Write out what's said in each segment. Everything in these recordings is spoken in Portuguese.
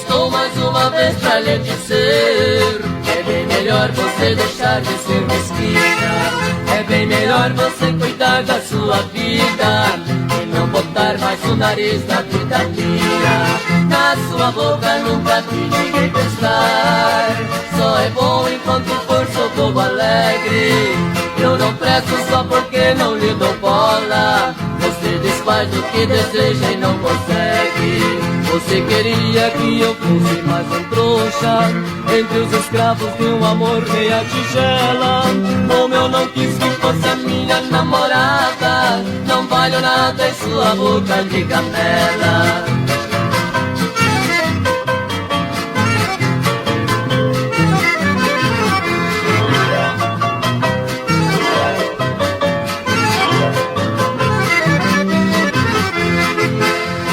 estou mais uma vez pra lhe dizer: é bem melhor você deixar de ser mesquinha, é bem melhor você cuidar da sua vida e não botar mais o nariz na vida minha. Na sua boca nunca vi ninguém prestar, só é bom enquanto for seu povo alegre. Eu não presto só porque não lhe dou bola, você desfaz o que deseja e não consegue. Você queria que eu fosse mais um trouxa entre os escravos de um amor meia tigela. Como eu não quis que fosse a minha namorada, não valho nada em sua boca de canela.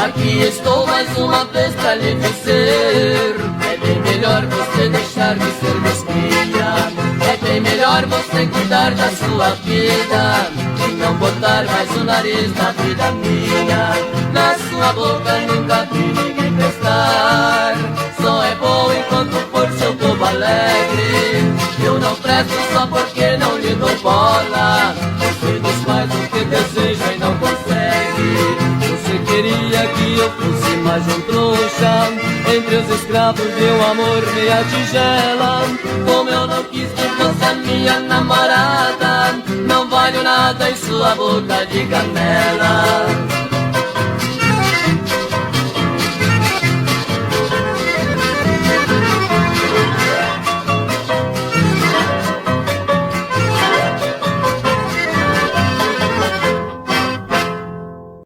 Aqui estou mais uma vez pra lhe dizer: é bem melhor você deixar de ser mesquinha, é bem melhor você cuidar da sua vida e não botar mais o nariz na vida minha. Na sua boca nunca vi ninguém prestar, só é bom enquanto for seu povo alegre. Eu não presto só porque não lhe dou bola, você desfaz o que deseja e não consegue. Você queria que eu fosse mais um trouxa entre os escravos de um amor meia tigela. Como eu não quis que fosse a minha namorada, não valho nada em sua boca de canela.